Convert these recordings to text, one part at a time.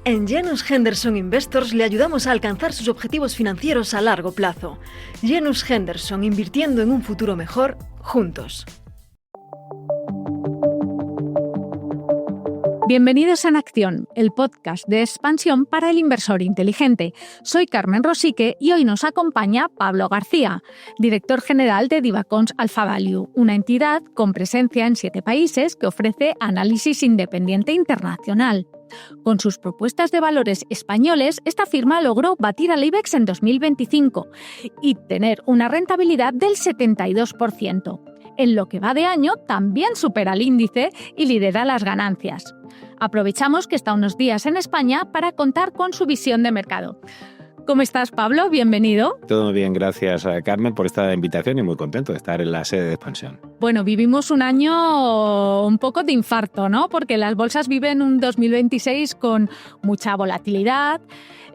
En Janus Henderson Investors le ayudamos a alcanzar sus objetivos financieros a largo plazo. Janus Henderson, invirtiendo en un futuro mejor, juntos. Bienvenidos a En Acción, el podcast de expansión para el inversor inteligente. Soy Carmen Rosique y hoy nos acompaña Pablo García, director general de Divacons Alpha Value, una entidad con presencia en 7 países que ofrece análisis independiente internacional. Con sus propuestas de valores españoles, esta firma logró batir al IBEX en 2025 y tener una rentabilidad del 72%. En lo que va de año, también supera el índice y lidera las ganancias. Aprovechamos que está unos días en España para contar con su visión de mercado. ¿Cómo estás, Pablo? Bienvenido. Todo muy bien, gracias a Carmen por esta invitación y muy contento de estar en la sede de expansión. Bueno, vivimos un año un poco de infarto, ¿no? Porque las bolsas viven un 2026 con mucha volatilidad.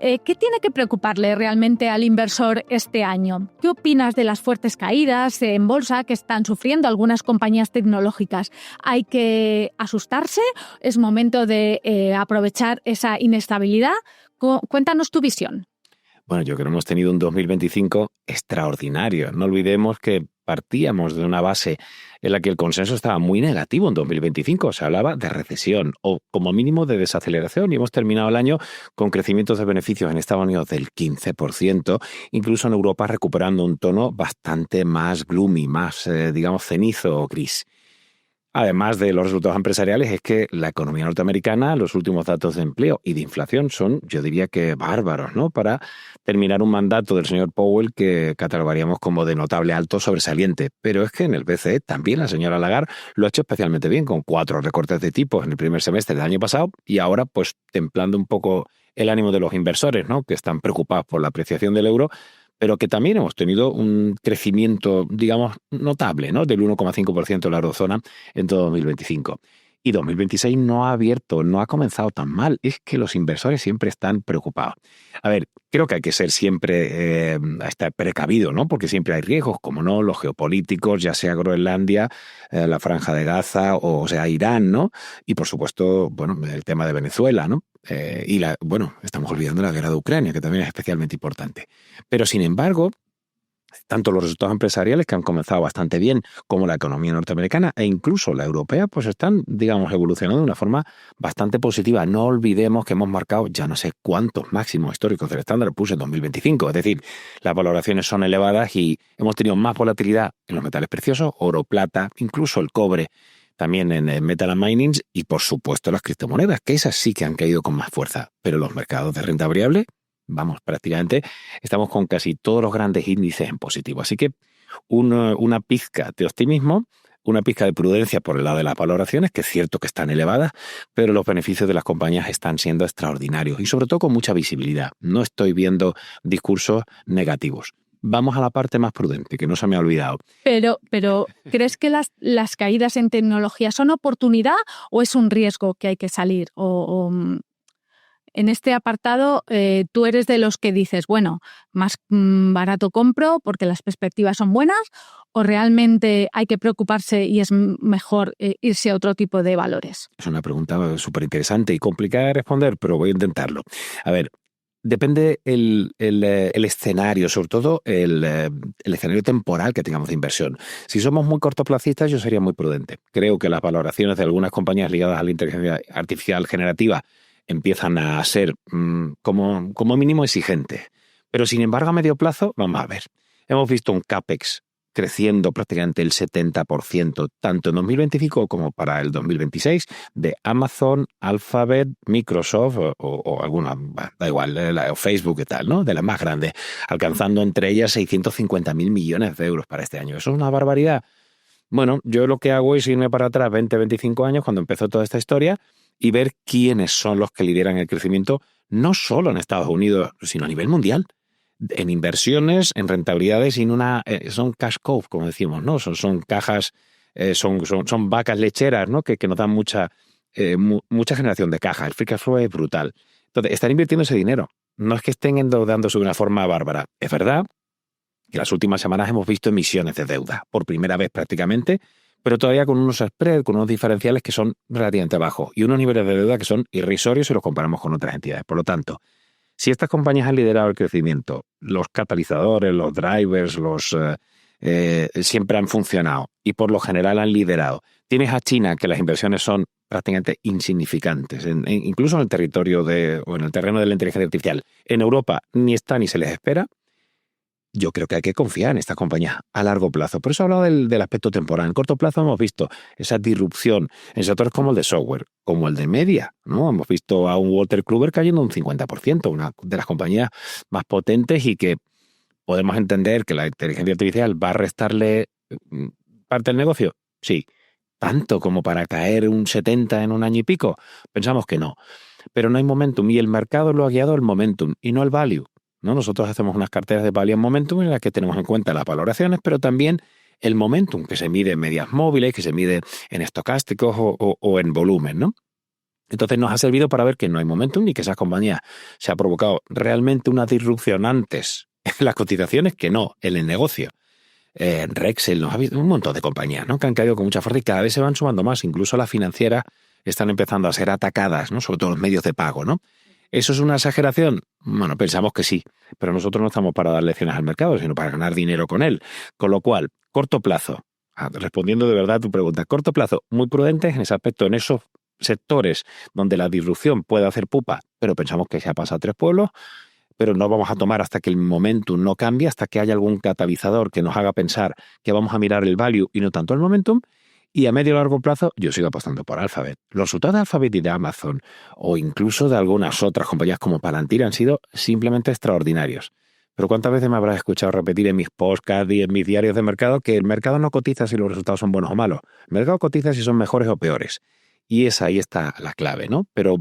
¿Qué tiene que preocuparle realmente al inversor este año? ¿Qué opinas de las fuertes caídas en bolsa que están sufriendo algunas compañías tecnológicas? ¿Hay que asustarse? ¿Es momento de aprovechar esa inestabilidad? Cuéntanos tu visión. Bueno, yo creo que hemos tenido un 2025 extraordinario. No olvidemos que partíamos de una base en la que el consenso estaba muy negativo en 2025. Se hablaba de recesión o como mínimo de desaceleración y hemos terminado el año con crecimientos de beneficios en Estados Unidos del 15%, incluso en Europa recuperando un tono bastante más gloomy, más, digamos, cenizo o gris. Además de los resultados empresariales, es que la economía norteamericana, los últimos datos de empleo y de inflación son, yo diría que bárbaros, ¿no? Para terminar un mandato del señor Powell que catalogaríamos como de notable alto sobresaliente. Pero es que en el BCE también la señora Lagarde lo ha hecho especialmente bien, con 4 recortes de tipos en el primer semestre del año pasado y ahora pues templando un poco el ánimo de los inversores, ¿no? Que están preocupados por la apreciación del euro, pero que también hemos tenido un crecimiento, digamos, notable, ¿no? Del 1,5% en la eurozona en todo 2025. Y 2026 no ha comenzado tan mal. Es que los inversores siempre están preocupados. A ver, creo que hay que ser siempre estar precavido, ¿no? Porque siempre hay riesgos, como no, los geopolíticos, ya sea Groenlandia, la Franja de Gaza o sea Irán, ¿no? Y por supuesto, bueno, el tema de Venezuela, ¿no? Estamos olvidando la guerra de Ucrania, que también es especialmente importante. Pero sin embargo, tanto los resultados empresariales, que han comenzado bastante bien, como la economía norteamericana e incluso la europea, pues están, digamos, evolucionando de una forma bastante positiva. No olvidemos que hemos marcado ya no sé cuántos máximos históricos del Standard & Poor's en 2025. Es decir, las valoraciones son elevadas y hemos tenido más volatilidad en los metales preciosos, oro, plata, incluso el cobre, también en Metal and Mining y, por supuesto, las criptomonedas, que esas sí que han caído con más fuerza. Pero los mercados de renta variable, vamos, prácticamente estamos con casi todos los grandes índices en positivo. Así que una pizca de optimismo, una pizca de prudencia por el lado de las valoraciones, que es cierto que están elevadas, pero los beneficios de las compañías están siendo extraordinarios y sobre todo con mucha visibilidad. No estoy viendo discursos negativos. Vamos a la parte más prudente, que no se me ha olvidado. Pero ¿crees que las caídas en tecnología son oportunidad o es un riesgo que hay que salir? En este apartado, tú eres de los que dices, bueno, más barato compro porque las perspectivas son buenas, o realmente hay que preocuparse y es mejor irse a otro tipo de valores. Es una pregunta súper interesante y complicada de responder, pero voy a intentarlo. A ver, depende el escenario, sobre todo el escenario temporal que tengamos de inversión. Si somos muy cortoplacistas, yo sería muy prudente. Creo que las valoraciones de algunas compañías ligadas a la inteligencia artificial generativa empiezan a ser como mínimo exigentes. Pero sin embargo, a medio plazo, vamos a ver. Hemos visto un CAPEX creciendo prácticamente el 70%, tanto en 2025 como para el 2026, de Amazon, Alphabet, Microsoft o alguna, da igual, Facebook y tal, ¿no? De las más grandes, alcanzando entre ellas 650.000 millones de euros para este año. Eso es una barbaridad. Bueno, yo lo que hago es irme para atrás 20, 25 años, cuando empezó toda esta historia, y ver quiénes son los que lideran el crecimiento, no solo en Estados Unidos, sino a nivel mundial. En inversiones, en rentabilidades y son cash cow, como decimos, ¿no? Son cajas, son vacas lecheras, ¿no? Que nos dan mucha generación de caja. El free cash flow es brutal. Entonces, están invirtiendo ese dinero. No es que estén endeudándose de una forma bárbara. Es verdad que las últimas semanas hemos visto emisiones de deuda, por primera vez prácticamente, pero todavía con unos spreads, con unos diferenciales que son relativamente bajos y unos niveles de deuda que son irrisorios si los comparamos con otras entidades. Por lo tanto, si estas compañías han liderado el crecimiento, los catalizadores, los drivers, siempre han funcionado y por lo general han liderado. Tienes a China, que las inversiones son prácticamente insignificantes, incluso en el territorio o en el terreno de la inteligencia artificial. En Europa ni está ni se les espera. Yo creo que hay que confiar en estas compañías a largo plazo. Por eso he hablado del aspecto temporal. En corto plazo hemos visto esa disrupción en sectores como el de software, como el de media, ¿no? Hemos visto a un Walter Kluwer cayendo un 50%, una de las compañías más potentes y que podemos entender que la inteligencia artificial va a restarle parte del negocio. Sí. ¿Tanto como para caer un 70 en un año y pico? Pensamos que no. Pero no hay momentum y el mercado lo ha guiado el momentum y no el value, ¿no? Nosotros hacemos unas carteras de value en momentum en las que tenemos en cuenta las valoraciones, pero también el momentum que se mide en medias móviles, que se mide en estocásticos o en volumen, ¿no? Entonces nos ha servido para ver que no hay momentum y que esas compañías se ha provocado realmente una disrupción antes en las cotizaciones que no en el negocio. Rexel, nos ha habido un montón de compañías, ¿no?, que han caído con mucha fuerza y cada vez se van sumando más. Incluso las financieras están empezando a ser atacadas, ¿no?, sobre todo los medios de pago, ¿no? ¿Eso es una exageración? Bueno, pensamos que sí, pero nosotros no estamos para dar lecciones al mercado, sino para ganar dinero con él. Con lo cual, corto plazo, respondiendo de verdad a tu pregunta, corto plazo, muy prudentes en ese aspecto, en esos sectores donde la disrupción puede hacer pupa, pero pensamos que se ha pasado a 3 pueblos, pero no vamos a tomar hasta que el momentum no cambie, hasta que haya algún catalizador que nos haga pensar que vamos a mirar el value y no tanto el momentum. Y a medio y largo plazo yo sigo apostando por Alphabet. Los resultados de Alphabet y de Amazon, o incluso de algunas otras compañías como Palantir, han sido simplemente extraordinarios. Pero ¿cuántas veces me habrás escuchado repetir en mis podcasts y en mis diarios de mercado que el mercado no cotiza si los resultados son buenos o malos? El mercado cotiza si son mejores o peores. Y ahí está la clave, ¿no? Pero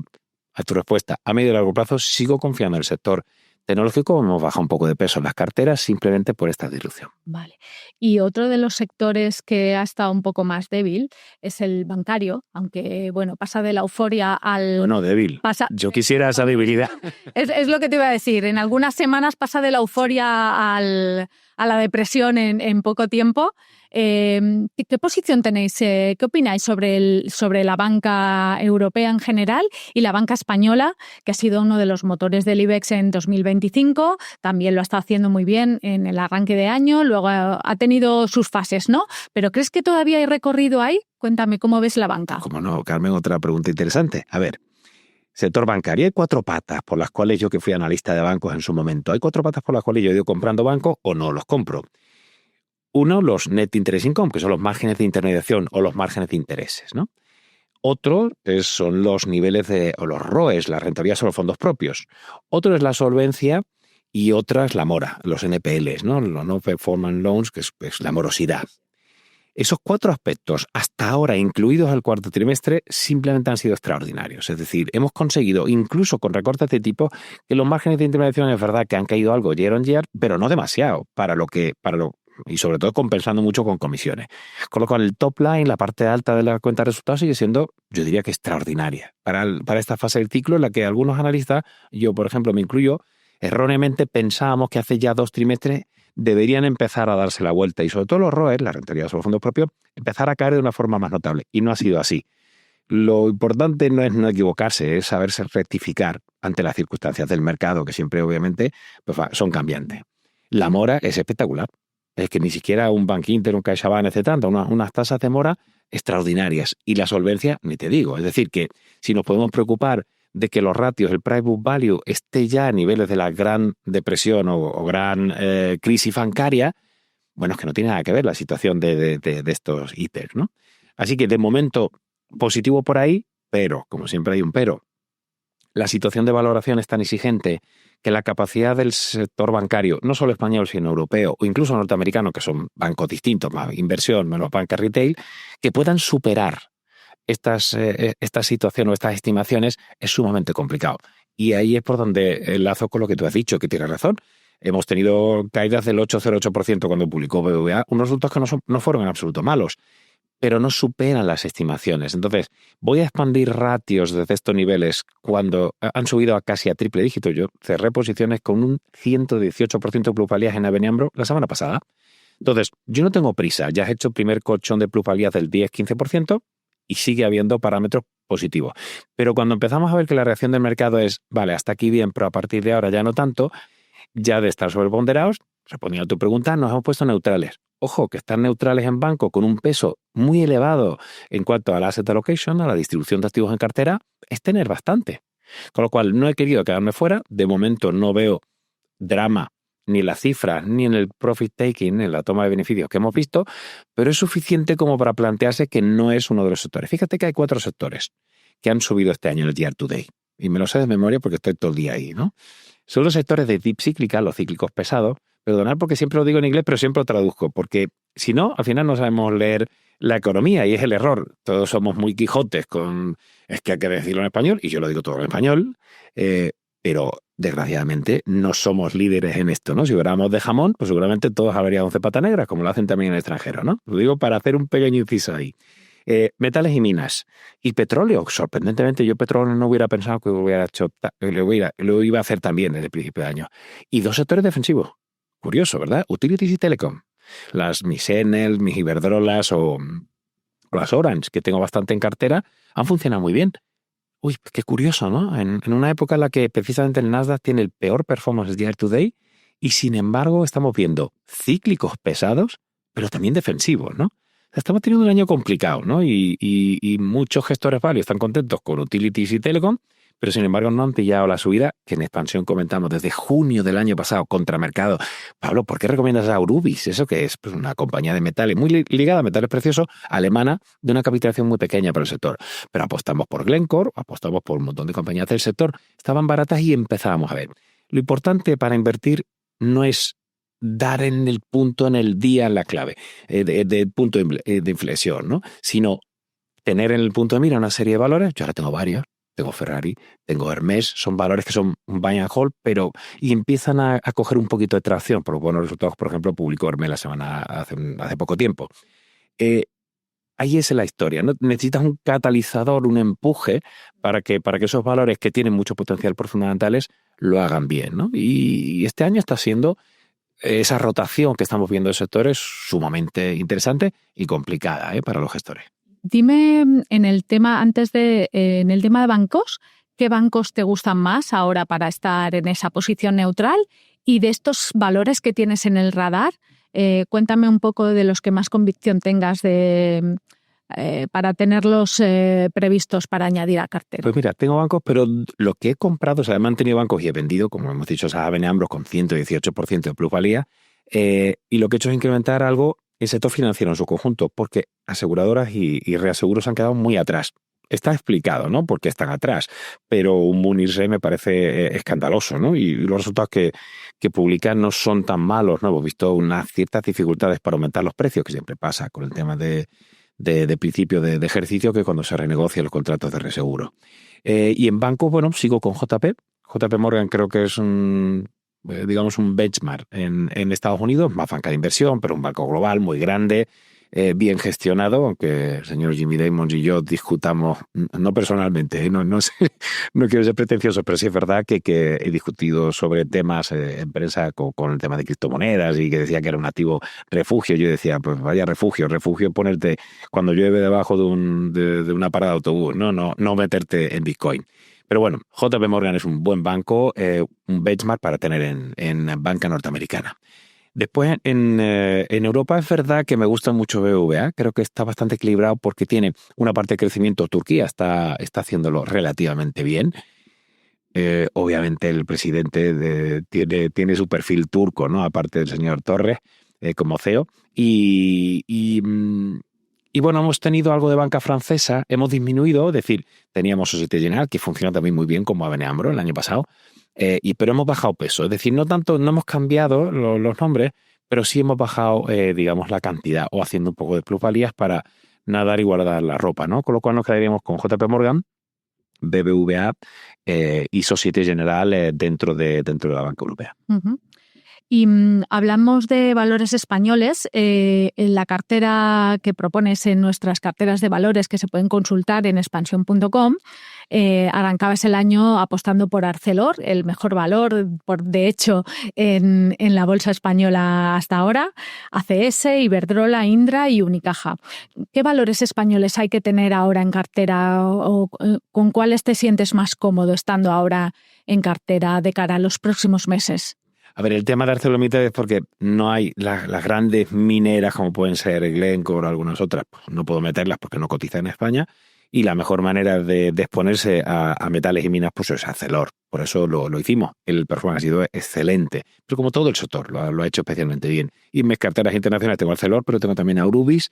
a tu respuesta, a medio y largo plazo sigo confiando en el sector tecnológico. Hemos bajado un poco de peso en las carteras simplemente por esta disrupción. Vale. Y otro de los sectores que ha estado un poco más débil es el bancario, aunque, bueno, pasa de la euforia al... Bueno, débil. Yo quisiera esa debilidad. Es lo que te iba a decir. En algunas semanas pasa de la euforia a la depresión en poco tiempo. ¿Qué posición tenéis? ¿Qué opináis sobre la banca europea en general y la banca española, que ha sido uno de los motores del IBEX en 2025? También lo ha estado haciendo muy bien en el arranque de año, luego ha tenido sus fases, ¿no? ¿Pero crees que todavía hay recorrido ahí? Cuéntame, ¿cómo ves la banca? Cómo no, Carmen, otra pregunta interesante. A ver, sector bancario, hay 4 patas por las cuales yo, que fui analista de bancos en su momento, hay 4 patas por las cuales yo he ido comprando bancos o no los compro. Uno, los net interest income, que son los márgenes de intermediación o los márgenes de intereses, ¿no? Otro son los niveles o los ROEs, las rentabilidades sobre los fondos propios. Otro es la solvencia y otra es la mora, los NPLs, ¿no? Los non-performance loans, que es la morosidad. Esos 4 aspectos, hasta ahora, incluidos al cuarto trimestre, simplemente han sido extraordinarios. Es decir, hemos conseguido, incluso con recortes de tipo, que los márgenes de intermediación es verdad que han caído algo year on year, pero no demasiado y sobre todo compensando mucho con comisiones. Con lo cual el top line, la parte alta de la cuenta de resultados, sigue siendo, yo diría que extraordinaria para esta fase del ciclo en la que algunos analistas, yo por ejemplo me incluyo, erróneamente pensábamos que hace ya 2 trimestres deberían empezar a darse la vuelta y sobre todo los ROEs, la rentabilidad sobre los fondos propios, empezar a caer de una forma más notable. Y no ha sido así. Lo importante no es no equivocarse, es saberse rectificar ante las circunstancias del mercado, que siempre obviamente pues, son cambiantes. La mora es espectacular. Es que ni siquiera un Bank Inter, un CaixaBank, etc., unas tasas de mora extraordinarias. Y la solvencia, ni te digo. Es decir, que si nos podemos preocupar de que los ratios, el price book value, esté ya a niveles de la gran depresión o gran crisis bancaria, bueno, es que no tiene nada que ver la situación de estos ITER, ¿no? Así que de momento positivo por ahí, pero, como siempre hay un pero, la situación de valoración es tan exigente que la capacidad del sector bancario, no solo español, sino europeo o incluso norteamericano, que son bancos distintos, más inversión, menos banca retail, que puedan superar esta situación o estas estimaciones es sumamente complicado. Y ahí es por donde enlazo con lo que tú has dicho, que tienes razón. Hemos tenido caídas del 8,08% cuando publicó BBVA, unos resultados que no fueron en absoluto malos, pero no superan las estimaciones. Entonces, voy a expandir ratios desde estos niveles cuando han subido a casi a triple dígito. Yo cerré posiciones con un 118% de plusvalías en ABN AMRO la semana pasada. Entonces, yo no tengo prisa. Ya has hecho el primer colchón de plusvalías del 10-15% y sigue habiendo parámetros positivos. Pero cuando empezamos a ver que la reacción del mercado es, vale, hasta aquí bien, pero a partir de ahora ya no tanto, ya de estar sobreponderados, respondiendo a tu pregunta, nos hemos puesto neutrales. Ojo, que estar neutrales en banco con un peso muy elevado en cuanto al asset allocation, a la distribución de activos en cartera, es tener bastante. Con lo cual, no he querido quedarme fuera. De momento no veo drama ni en las cifras, ni en el profit taking, en la toma de beneficios que hemos visto, pero es suficiente como para plantearse que no es uno de los sectores. Fíjate que hay 4 sectores que han subido este año en el year to date. Y me lo sé de memoria porque estoy todo el día ahí, ¿no? Son los sectores de deep cíclica, los cíclicos pesados. Perdonad porque siempre lo digo en inglés, pero siempre lo traduzco, porque si no, al final no sabemos leer la economía y es el error. Todos somos muy quijotes con... Es que hay que decirlo en español, y yo lo digo todo en español, pero desgraciadamente no somos líderes en esto, ¿no? Si hubiéramos de jamón, pues seguramente todos habrían 11 patas negras, como lo hacen también en el extranjero, ¿no? Lo digo para hacer un pequeño inciso ahí. Metales y minas. Y petróleo, sorprendentemente yo petróleo no hubiera pensado que hubiera hecho, lo iba a hacer también desde el principio de año. Y 2 sectores defensivos. Curioso, ¿verdad? Utilities y telecom. Mis Enel, mis Iberdrolas o las Orange, que tengo bastante en cartera, han funcionado muy bien. Uy, qué curioso, ¿no? En una época en la que precisamente el Nasdaq tiene el peor performance year to date y sin embargo estamos viendo cíclicos pesados, pero también defensivos, ¿no? Estamos teniendo un año complicado, ¿no? Y muchos gestores varios están contentos con utilities y telecom, pero sin embargo no han pillado la subida que en expansión comentamos desde junio del año pasado contra mercado. Pablo, ¿por qué recomiendas a Aurubis? Eso que es pues, una compañía de metales muy ligada a metales preciosos, alemana, de una capitalización muy pequeña para el sector. Pero apostamos por Glencore, apostamos por un montón de compañías del sector, estaban baratas y empezábamos a ver. Lo importante para invertir no es dar en el punto, en el día, en la clave, del punto de inflexión, ¿no? Sino tener en el punto de mira una serie de valores. Yo ahora tengo varios. Tengo Ferrari, tengo Hermès, son valores que son un buy and hold, pero y empiezan a coger un poquito de tracción, por buenos resultados, por ejemplo, publicó Hermès la semana hace poco tiempo. Ahí es la historia, ¿no? Necesitas un catalizador, un empuje para que esos valores que tienen mucho potencial por fundamentales lo hagan bien, ¿no? Y este año está siendo esa rotación que estamos viendo de sectores sumamente interesante y complicada para los gestores. Dime en el tema de bancos, ¿qué bancos te gustan más ahora para estar en esa posición neutral? Y de estos valores que tienes en el radar, cuéntame un poco de los que más convicción tengas para tenerlos previstos para añadir a cartera. Pues mira, tengo bancos, pero lo que he comprado, o sea, he mantenido bancos y he vendido, como hemos dicho, ABN AMRO con 118% de plusvalía, y lo que he hecho es incrementar algo el sector financiero en su conjunto, porque aseguradoras y reaseguros han quedado muy atrás. Está explicado, ¿no? Por qué están atrás, pero un Munirse me parece escandaloso, ¿no? Y los resultados que publican no son tan malos, ¿no? Hemos visto unas ciertas dificultades para aumentar los precios, que siempre pasa con el tema de principio de ejercicio, que cuando se renegocian los contratos de reaseguro. Y en bancos, bueno, sigo con JP. JP Morgan creo que es un benchmark en Estados Unidos, más banca de inversión, pero un banco global muy grande, bien gestionado, aunque el señor Jimmy Dimon y yo discutamos, no personalmente, no sé, no quiero ser pretencioso, pero sí es verdad que he discutido sobre temas en prensa con el tema de criptomonedas y que decía que era un activo refugio. Yo decía, pues vaya refugio ponerte cuando llueve debajo de una parada de autobús, no meterte en Bitcoin. Pero bueno, JP Morgan es un buen banco, un benchmark para tener en banca norteamericana. Después, en Europa es verdad que me gusta mucho BBVA. Creo que está bastante equilibrado porque tiene una parte de crecimiento. Turquía está haciéndolo relativamente bien. Obviamente el presidente tiene su perfil turco, ¿no? Aparte del señor Torres como CEO. Y bueno, hemos tenido algo de banca francesa, hemos disminuido, es decir, teníamos Société Générale, que funciona también muy bien como ABN AMRO el año pasado, pero hemos bajado peso, es decir, no hemos cambiado los nombres, pero sí hemos bajado, la cantidad, o haciendo un poco de plusvalías para nadar y guardar la ropa, ¿no? Con lo cual nos quedaríamos con JP Morgan, BBVA y Société Générale dentro de la banca europea. Uh-huh. Y hablamos de valores españoles. En la cartera que propones en nuestras carteras de valores que se pueden consultar en expansión.com, arrancabas el año apostando por Arcelor, el mejor valor, de hecho, en la bolsa española hasta ahora, ACS, Iberdrola, Indra y Unicaja. ¿Qué valores españoles hay que tener ahora en cartera o con cuáles te sientes más cómodo estando ahora en cartera de cara a los próximos meses? A ver, el tema de ArcelorMittal es porque no hay las grandes mineras como pueden ser Glencore o algunas otras, pues no puedo meterlas porque no cotizan en España, y la mejor manera de exponerse a metales y minas pues es Arcelor. Por eso lo hicimos. El performance ha sido excelente, pero como todo el sector lo ha hecho especialmente bien. Y en mis carteras internacionales tengo Arcelor, pero tengo también Aurubis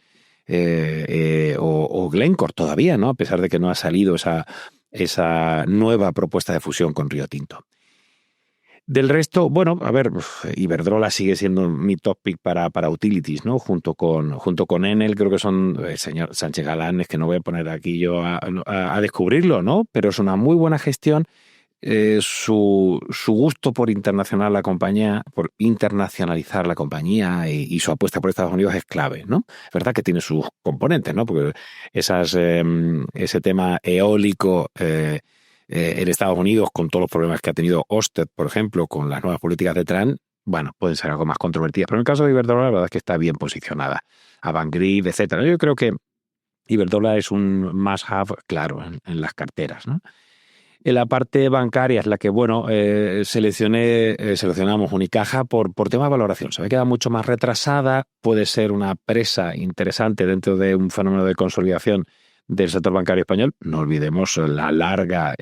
o Glencore todavía, ¿no? A pesar de que no ha salido esa nueva propuesta de fusión con Río Tinto. Del resto, bueno, a ver, Iberdrola sigue siendo mi top pick para utilities, ¿no? Junto con Enel, creo que son el señor Sánchez Galán, es que no voy a poner aquí yo a descubrirlo, ¿no? Pero es una muy buena gestión. Su gusto por internacionalizar la compañía y su apuesta por Estados Unidos es clave, ¿no? Es verdad que tiene sus componentes, ¿no? Porque ese tema eólico en Estados Unidos, con todos los problemas que ha tenido Ørsted, por ejemplo, con las nuevas políticas de Trump, bueno, pueden ser algo más controvertidas. Pero en el caso de Iberdrola, la verdad es que está bien posicionada. Avangrid, etcétera. Yo creo que Iberdrola es un must-have, claro, en las carteras, ¿no? En la parte bancaria es la que, bueno, seleccionamos Unicaja por tema de valoración. Se ve que queda mucho más retrasada, puede ser una presa interesante dentro de un fenómeno de consolidación del sector bancario español. No olvidemos la larga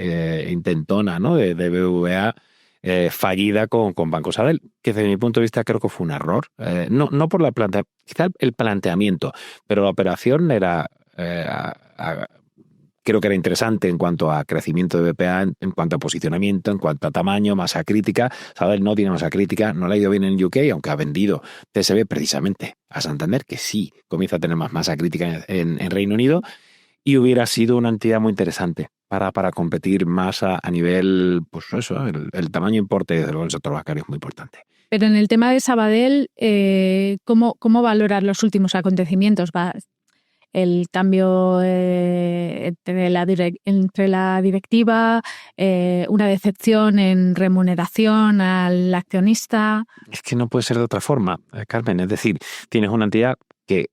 intentona, ¿no? de BBVA fallida con Banco Sabadell, que desde mi punto de vista creo que fue un error. No por quizá el planteamiento, pero la operación era... creo que era interesante en cuanto a crecimiento de BPA, en cuanto a posicionamiento, en cuanto a tamaño, masa crítica. Sabadell no tiene masa crítica, no le ha ido bien en UK, aunque ha vendido TSB precisamente a Santander, que sí comienza a tener más masa crítica en Reino Unido, y hubiera sido una entidad muy interesante para competir más a nivel, pues eso, el tamaño importe desde luego el sector bancario es muy importante. Pero en el tema de Sabadell, ¿cómo valorar los últimos acontecimientos? El cambio entre la directiva, una decepción en remuneración al accionista. Es que no puede ser de otra forma, Carmen. Es decir, tienes una entidad que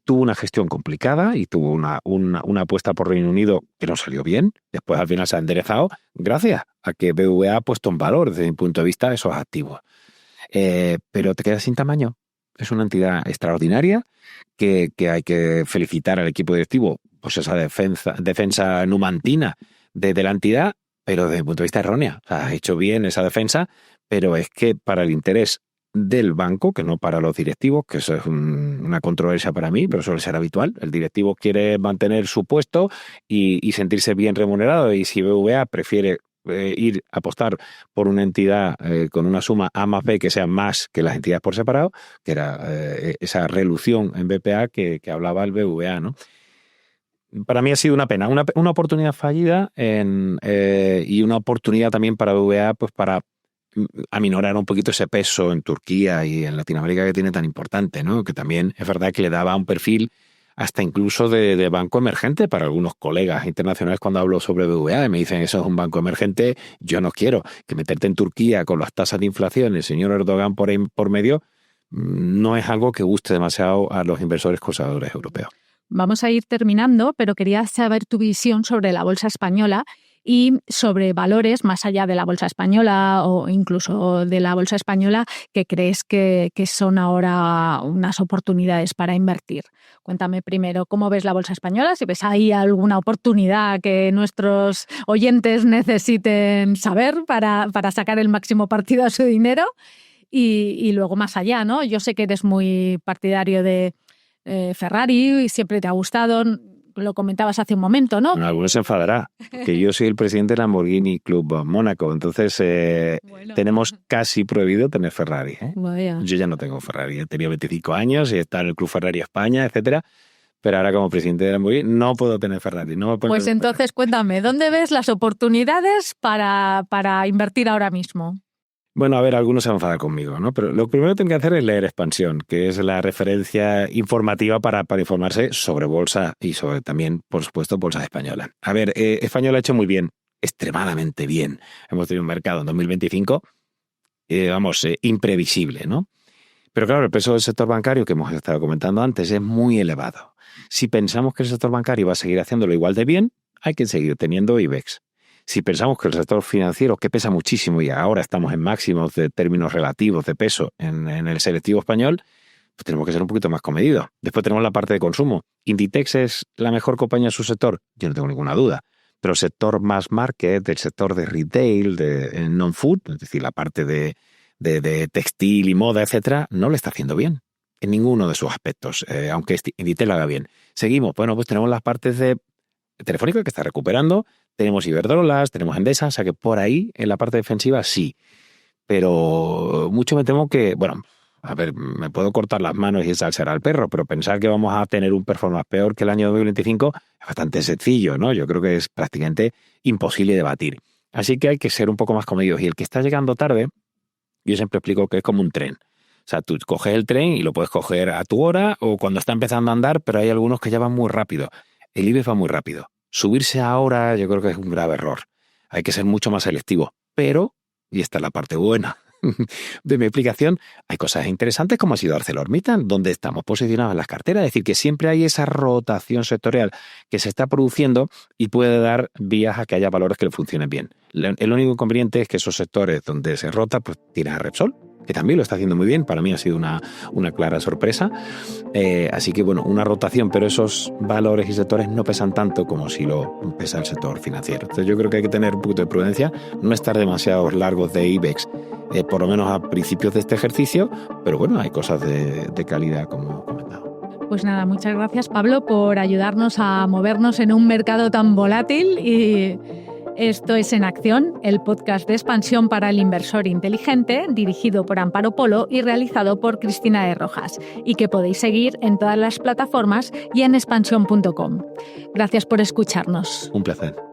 tuvo una gestión complicada y tuvo una apuesta por Reino Unido que no salió bien. Después al final se ha enderezado gracias a que BBVA ha puesto en valor desde mi punto de vista esos activos. Pero te quedas sin tamaño. Es una entidad extraordinaria que hay que felicitar al equipo directivo, pues esa defensa numantina de la entidad, pero desde mi punto de vista errónea. O sea, ha hecho bien esa defensa, pero es que para el interés del banco, que no para los directivos, que eso es una controversia para mí, pero suele ser habitual. El directivo quiere mantener su puesto y sentirse bien remunerado, y si BBVA prefiere ir a apostar por una entidad con una suma A más B que sea más que las entidades por separado, que era esa relución en BPA que hablaba el BBVA, ¿no? Para mí ha sido una pena, una oportunidad fallida y una oportunidad también para BBVA pues para aminorar un poquito ese peso en Turquía y en Latinoamérica que tiene tan importante, ¿no? Que también es verdad que le daba un perfil hasta incluso de banco emergente para algunos colegas internacionales. Cuando hablo sobre BBVA y me dicen eso es un banco emergente, yo no quiero que meterte en Turquía con las tasas de inflación y el señor Erdogan por medio no es algo que guste demasiado a los inversores conservadores europeos. Vamos a ir terminando, pero quería saber tu visión sobre la bolsa española y sobre valores más allá de la bolsa española o incluso de la bolsa española que crees que son ahora unas oportunidades para invertir. Cuéntame primero cómo ves la bolsa española, si ves ahí alguna oportunidad que nuestros oyentes necesiten saber para sacar el máximo partido a su dinero y luego más allá, ¿no? Yo sé que eres muy partidario de Ferrari y siempre te ha gustado. Lo comentabas hace un momento, ¿no? Bueno, algunos se enfadará, que yo soy el presidente del Lamborghini Club Mónaco, entonces tenemos casi prohibido tener Ferrari. Vaya. Yo ya no tengo Ferrari, he tenido 25 años y está en el Club Ferrari España, etcétera, pero ahora como presidente del Lamborghini no puedo tener Ferrari. Pues entonces cuéntame, ¿dónde ves las oportunidades para invertir ahora mismo? Bueno, a ver, algunos se van a enfadar conmigo, ¿no? Pero lo primero que tengo que hacer es leer Expansión, que es la referencia informativa para informarse sobre bolsa y sobre también, por supuesto, bolsa española. A ver, Española ha hecho muy bien, extremadamente bien. Hemos tenido un mercado en 2025, imprevisible, ¿no? Pero claro, el peso del sector bancario, que hemos estado comentando antes, es muy elevado. Si pensamos que el sector bancario va a seguir haciéndolo igual de bien, hay que seguir teniendo IBEX. Si pensamos que el sector financiero, que pesa muchísimo y ahora estamos en máximos de términos relativos de peso en el selectivo español, pues tenemos que ser un poquito más comedidos. Después tenemos la parte de consumo. ¿Inditex es la mejor compañía en su sector? Yo no tengo ninguna duda. Pero el sector mass market, el sector de retail, de non-food, es decir, la parte de textil y moda, etcétera, no le está haciendo bien en ninguno de sus aspectos, aunque Inditex lo haga bien. Seguimos, bueno, pues tenemos las partes de Telefónica que está recuperando, tenemos Iberdrolas, tenemos Endesa, o sea que por ahí, en la parte defensiva, sí. Pero mucho me temo que, bueno, a ver, me puedo cortar las manos y ensalzar al perro, pero pensar que vamos a tener un performance peor que el año 2025 es bastante sencillo, ¿no? Yo creo que es prácticamente imposible de batir. Así que hay que ser un poco más comedidos. Y el que está llegando tarde, yo siempre explico que es como un tren. O sea, tú coges el tren y lo puedes coger a tu hora o cuando está empezando a andar, pero hay algunos que ya van muy rápido. El IBEX va muy rápido. Subirse ahora yo creo que es un grave error. Hay que ser mucho más selectivo. Pero, y esta es la parte buena de mi explicación, hay cosas interesantes como ha sido ArcelorMittal, donde estamos posicionados en las carteras. Es decir, que siempre hay esa rotación sectorial que se está produciendo y puede dar vías a que haya valores que le funcionen bien. El único inconveniente es que esos sectores donde se rota, pues tienes a Repsol, que también lo está haciendo muy bien. Para mí ha sido una clara sorpresa. Así que, bueno, una rotación, pero esos valores y sectores no pesan tanto como si lo pesa el sector financiero. Entonces yo creo que hay que tener un poquito de prudencia, no estar demasiado largos de IBEX, por lo menos a principios de este ejercicio, pero bueno, hay cosas de calidad, como he comentado. Pues nada, muchas gracias, Pablo, por ayudarnos a movernos en un mercado tan volátil. Y esto es En Acción, el podcast de Expansión para el inversor inteligente, dirigido por Amparo Polo y realizado por Cristina de Rojas, y que podéis seguir en todas las plataformas y en expansión.com. Gracias por escucharnos. Un placer.